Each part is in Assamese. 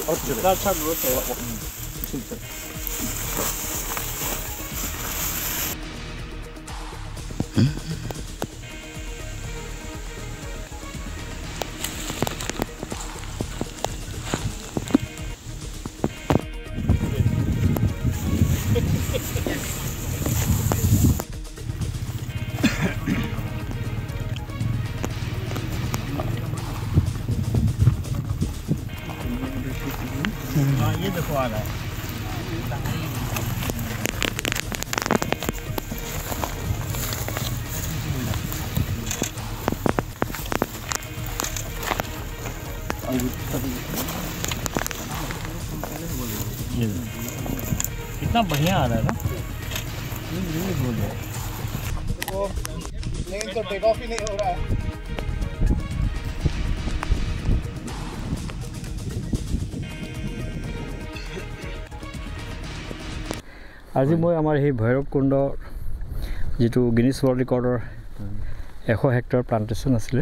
अच्छा ग्रोथ है ये देखो आ रहा है कितना बढ़िया आ रहा है ना ये बोल रहा है वो प्लेन तो टेक ऑफ ही नहीं हो रहा है আজি মই আমাৰ এই ভৈৰৱকুণ্ডৰ যেটো গিনিছ ৱৰ্ল্ড ৰেকৰ্ডৰ 100 হেক্টৰ প্লান্টেশ্যন আছিল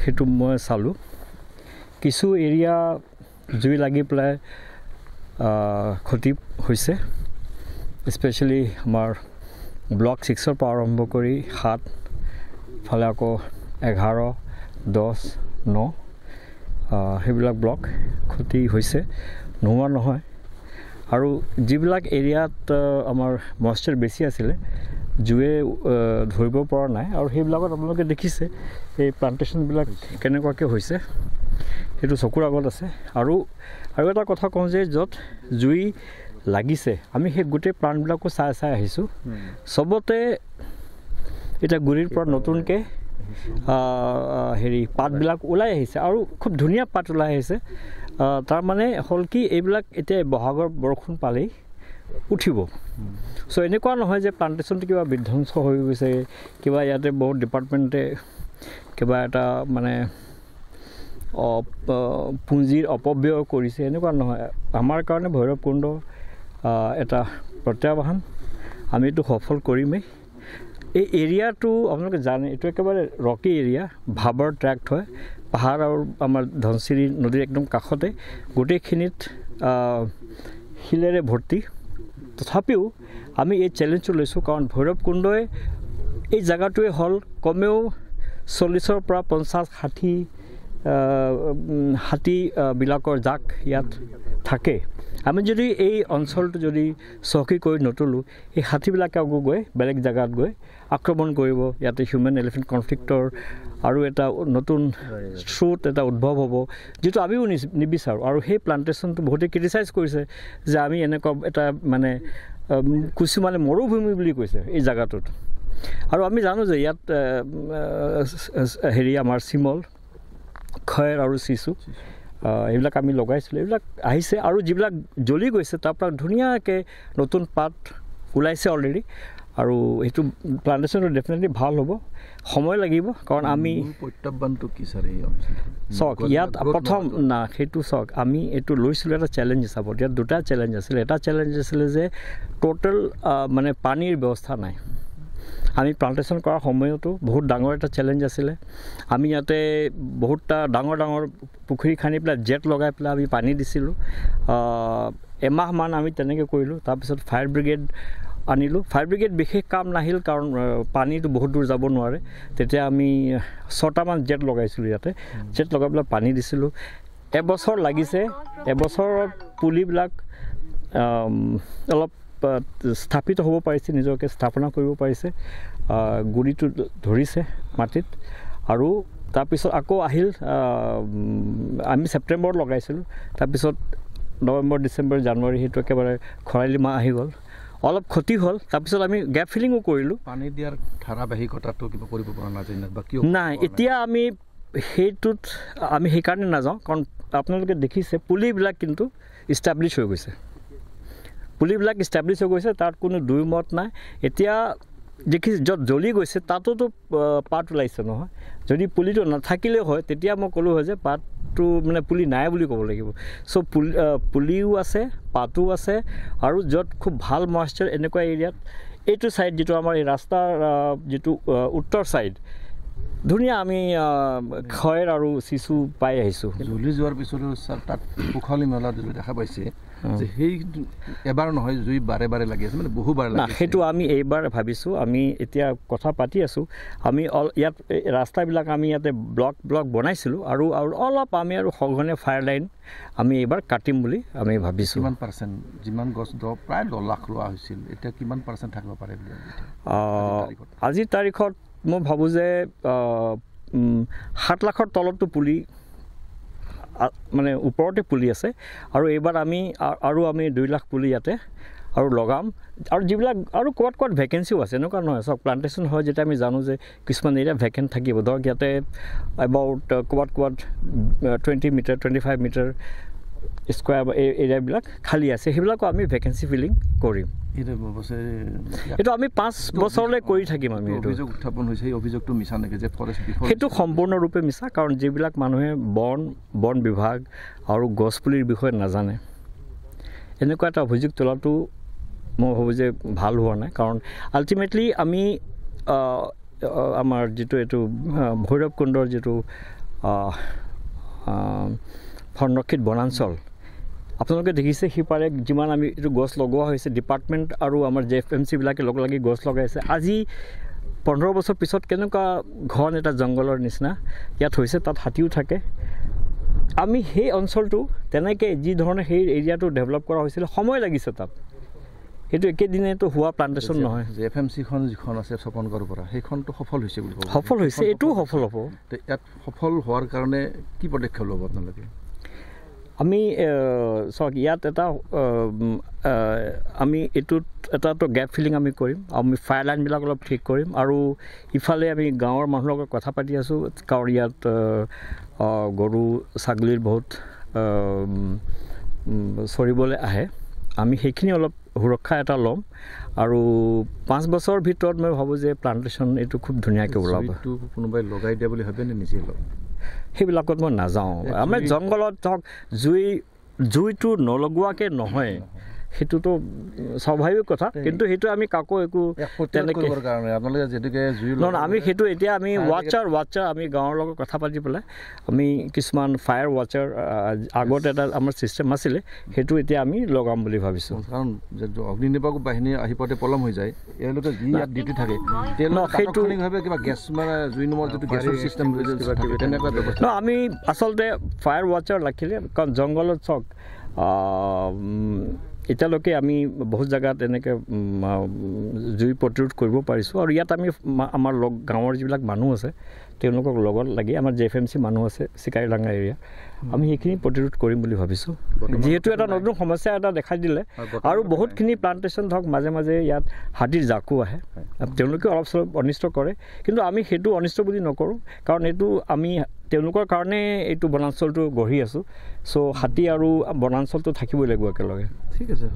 হেতু মই চালু কিছু এৰিয়া জুই লাগি প্লাই ক্ষতি হৈছে স্পেশালি আমাৰ ব্লক 6 ৰ পৰা আৰম্ভ কৰি 7 ফালে আকৌ 11 10 9 হেবিলাক ব্লক ক্ষতি হৈছে নোৱা নহয় আৰু যিবিলাক এৰিয়াত আমাৰ ময়েশ্চাৰ বেছি আছিল জুয়ে ধৰিব পৰা নাই আৰু হেবিলাকত আপোনালোকে দেখিছে এই প্লান্টেশ্যন বিলাক কেনেকুৱাকে হৈছে হেতু চকুৰ আগত আছে আৰু এটা কথা কওঁ যে যত জুই লাগিছে আমি হে গুটে প্লান্ট বিলাকো চাই আহিছো সবতে এটা গুৰিৰ পৰা নতুনকে হেৰি পাত বিলাক ওলাই আহিছে আৰু খুব ধুনিয়া পাত ওলাই আহিছে তাৰ মানে হল কি এইবিলাক এতিয়া বহাগৰ বৰষুণ পালেই উঠিব সো এনেকুৱা নহয় যে প্লান্টেশ্যন কিবা বিধ্বংস হৈ গৈছে কিবা ইয়াতে বহুত ডিপাৰ্টমেন্টে কিবা এটা মানে পুঁজিৰ অপব্যয় কৰিছে এনেকুৱা নহয় আমাৰ কাৰণে ভৈৰৱকুণ্ড এটা প্ৰত্যাহ্বান আমি এটো সফল কৰিমেই এই এৰিয়াটো আপোনালোকে জানে এটো একেবাৰে ৰকি এৰিয়া ভাবৰ ট্ৰেক্ট হয় পাহাৰ আৰু আমাৰ ধনচিৰি নদীৰ একদম কাষতে গোটেইখিনিত হিলেৰে ভৰ্তি তথাপিও আমি এই চ্যালেঞ্জটো লৈছো কাৰণ ভৈৰৱকুণ্ডই এই জায়গাটোৱে হল কমেও 40 ৰ পৰা 50 60 হাতী বিলাকৰ জাক ইয়াত থাকে আমি যদি এই অঞ্চলটো যদি সখী কৰি নটলো এই হাতী বিলাকে আগু গৈ বেলেগ জায়গাত গৈ আক্ৰমণ কৰিব ইয়াতে হিউম্যান এলিফেন্ট কনফ্লিক্টৰ আৰু এটা নতুন স্ৰোত এটা উদ্ভৱ হ'ব যেটো আমিও নিবিচাৰো আৰু সেই প্লান্টেশ্যনটো বহুতে ক্ৰিটিসাইজ কৰিছে যে আমি এনেকুৱা এটা মানে কুছি মানে মৰুভূমি বুলি কৈছে এই জায়গাটোত আৰু আমি জানো যে ইয়াত হেৰি আমাৰ সিমল খয়েৰ আৰু সিসু এইবিলাক আমি লগাইছিল এইবিলাক আহিছে আৰু যিবিলাক জ্বলি গৈছে তাৰ পৰা ধুনিয়াকে নতুন পাত ওলাইছে অলৰেডি আৰু এটো প্লান্টেশ্যনটো ডেফিনেটলি ভাল হ'ব সময় লাগিব কাৰণ আমি প্ৰত্যাহ্বানটো কি স্যাৰ এই অঞ্চল সক ইয়াত প্ৰথম না হেতু সক আমি এটো লৈছিল এটা চ্যালেঞ্জ হিচাপত ইয়াত দুটা চ্যালেঞ্জ আছিল এটা চ্যালেঞ্জ আছিল যে টোটাল মানে পানীৰ ব্যৱস্থা নাই আমি প্লান্টেশ্যন কৰাৰ সময়তো বহুত ডাঙৰ এটা চ্যালেঞ্জ আছিল আমি ইয়াতে বহুতটা ডাঙৰ পুখুৰী খানি প্লা জেট লগাই প্লা আমি পানী দিছিলো এমাহ মান আমি তেনেকে কৰিলো তাৰ পিছত ফায়াৰ ব্ৰিগেড আনিলো ফায়াৰ ব্ৰিগেড বিশেষ কাম নাহিল কাৰণ পানীটো বহুত দূৰ যাব নোৱাৰে তেতিয়া আমি 6টা মান জেট লগাইছিলো ইয়াতে জেট লগাবলা পানী দিছিলো এবছৰ লাগিছে এবছৰত পুলিবিলাক অলপ স্থাপিত হ'ব পাৰিছে নিজকে স্থাপনা কৰিব পাৰিছে গুৰিটো ধৰিছে মাটিত আৰু তাৰ পিছত আকৌ আহিল আমি সেপ্টেম্বৰ লগাইছিলো তাৰ পিছত নৱেম্বৰ ডিসেম্বৰ জানুৱাৰী হেতু একেবাৰে খৰালি মাহ আহি গল অলপ ক্ষতি হল তাৰ পিছত আমি গ্যাপ ফিলিংও কৰিলো পানী দিয়াৰ ধাৰাবাহিকতাটো কিবা কৰিব পৰা নাযায় না বাকি নাই এতিয়া আমি হেতুত আমি সেই কাৰণে না যাও কাৰণ আপোনালোকে দেখিছে পুলিবিলাক কিন্তু এস্টাবলিশ হৈ গৈছে পুলিবিলাক এস্টাবলিশ হৈ গৈছে তাত কোনো দুই মত নাই এতিয়া দেখি যত জ্বলি গৈছে তাতোতো পাত ওলাইছে নহয় যদি পুলিটো নাথাকিলে হয় তেতিয়া মই কলো হয় যে পাতটো মানে পুলি নাই বুলি ক'ব লাগিব সো পুলিও আছে পাতও আছে আৰু যত খুব ভাল ময়েশ্চাৰ এনেকুৱা এৰিয়াত এইটো সাইড যেটো আমাৰ এই ৰাস্তাৰ যেটো উত্তৰ সাইড ধুনীয়া আমি খয়েৰ আৰু চিচু পাই আহিছোঁ জ্বলি যোৱাৰ পিছতো ছাৰ তাত উখলি মেলা দেখা পাইছে যে সেই এবাৰ নহয় জুই বাৰে বাৰে লাগি আছে মানে বহুবাৰ লাগি আছে সেইটো আমি এইবাৰ ভাবিছোঁ আমি এতিয়া কথা পাতি আছোঁ আমি ইয়াত ৰাস্তাবিলাক আমি ইয়াতে ব্লক বনাইছিলোঁ আৰু অলপ আমি আৰু সঘনে ফায়াৰ লাইন আমি এইবাৰ কাটিম বুলি আমি ভাবিছোঁ কিমান পাৰ্চেণ্ট যিমান গছ প্ৰায় 10 লাখ ৰোৱা হৈছিল এতিয়া কিমান পাৰ্চেণ্ট থাকিব পাৰে বুলি আজিৰ তাৰিখত মই ভাবোঁ যে 7 লাখৰ তলতো পুলি মানে ওপৰতে পুলি আছে আৰু এইবাৰ আমি 2 লাখ পুলি ইয়াতে আৰু লগাম আৰু যিবিলাক আৰু ক'ত ভেকেঞ্চিও আছে এনেকুৱা নহয় চব প্লান্টেশ্যন হয় যেতিয়া আমি জানো যে কিছুমান এৰিয়া ভেকেণ্ট থাকিব ধৰক ইয়াতে এবাউট ক'ৰবাত 20 মিটাৰ 25 মিটাৰ স্কোৱাৰ এৰিয়াবিলাক খালী আছে সেইবিলাকো আমি ভেকেঞ্চি ফিলিং কৰিম এইটো আমি 5 বছৰলৈ কৰি থাকিম আমি অভিযোগ উত্থাপন হৈছে এই অভিযোগটো মিছা নেকি যে ফৰেষ্ট সেইটো সম্পূৰ্ণৰূপে মিছা কাৰণ যিবিলাক মানুহে বন বিভাগ আৰু গছপুলিৰ বিষয়ে নাজানে এনেকুৱা এটা অভিযোগ তোলাটো মই ভাবোঁ যে ভাল হোৱা নাই কাৰণ আল্টিমেটলি আমি আমাৰ যিটো এইটো ভৈৰৱকুণ্ডৰ যিটো সংৰক্ষিত বনাঞ্চল আপোনালোকে দেখিছে সিপাৰে যিমান আমি এইটো গছ লগোৱা হৈছে ডিপাৰ্টমেণ্ট আৰু আমাৰ JFMC-বিলাকে লগ লাগি গছ লগাইছে আজি 15 বছৰ পিছত কেনেকুৱা ঘন এটা জংঘলৰ নিচিনা ইয়াত হৈছে তাত হাতীও থাকে আমি সেই অঞ্চলটো তেনেকৈ যি ধৰণে সেই এৰিয়াটো ডেভেলপ কৰা হৈছিল সময় লাগিছে তাত সেইটো একেদিনেতো হোৱা প্লান্টেশ্যন নহয় JFMC-খন যিখন আছে স্বপনগড়ৰ পৰা সেইখনটো সফল হৈছে বুলি ক'ব সফল হৈছে এইটোও সফল হ'ব ইয়াত সফল হোৱাৰ কাৰণে কি পদক্ষেপ ল'ব আপোনালোকে আমি চাওক ইয়াত এটা আমি এইটোত এটাতো গেপ ফিলিং আমি কৰিম আমি ফায়াৰ লাইনবিলাক অলপ ঠিক কৰিম আৰু ইফালে আমি গাঁৱৰ মানুহৰ লগত কথা পাতি আছোঁ কাৰণ ইয়াত গৰু ছাগলীৰ বহুত চৰিবলৈ আহে আমি সেইখিনি অলপ সুৰক্ষা এটা ল'ম আৰু 5 বছৰৰ ভিতৰত মই ভাবোঁ যে প্লান্টেশ্যন এইটো খুব ধুনীয়াকৈ ওলাব কোনোবাই লগাই দিয়া বুলি ভাবে নে নিজে লগাব সেইবিলাকত মই নাযাওঁ আমাৰ জংঘলত ধৰক জুইটো নলগোৱাকৈ নহয় সেইটোতো স্বাভাৱিক কথা কিন্তু সেইটো আমি কাকো একো তেনেকৈ আমি সেইটো এতিয়া আমি ৱাচাৰ আমি গাঁৱৰ লগত কথা পাতি পেলাই আমি কিছুমান ফায়াৰ ৱাচাৰ আগতে এটা আমাৰ ছিষ্টেম আছিলে সেইটো এতিয়া আমি লগাম বুলি ভাবিছোঁ কাৰণ অগ্নি নিৰ্বাপক বাহিনী আহি পাওঁতে পলম হৈ যায় এওঁলোকে যি ইয়াত ডিউটি থাকে সেইটো কিবা গেছ মানে জুই নুমৰ যিটো গেছৰ ছিষ্টেম তেনেকুৱা আমি আচলতে ফায়াৰ ৱাচাৰ ৰাখিলে কাৰণ জংঘলত চাওক এতিয়ালৈকে আমি বহুত জেগাত এনেকৈ জুই প্ৰতিৰোধ কৰিব পাৰিছোঁ আৰু ইয়াত আমি আমাৰ গাঁৱৰ যিবিলাক মানুহ আছে তেওঁলোকক লগত লাগি আমাৰ JFMC মানুহ আছে চিকাৰীডাঙ্গা এৰিয়া আমি সেইখিনি প্ৰতিৰোধ কৰিম বুলি ভাবিছোঁ যিহেতু এটা নতুন সমস্যা এটা দেখা দিলে আৰু বহুতখিনি প্লান্টেশ্যন ধৰক মাজে মাজে ইয়াত হাতীৰ জাকো আহে তেওঁলোকে অলপ চলপ অনিষ্ট কৰে কিন্তু আমি সেইটো অনিষ্ট বুলি নকৰোঁ কাৰণ এইটো আমি তেওঁলোকৰ কাৰণে এইটো বনাঞ্চলটো গঢ়ি আছোঁ চ' হাতী আৰু বনাঞ্চলটো থাকিবই লাগিব একেলগে ঠিক আছে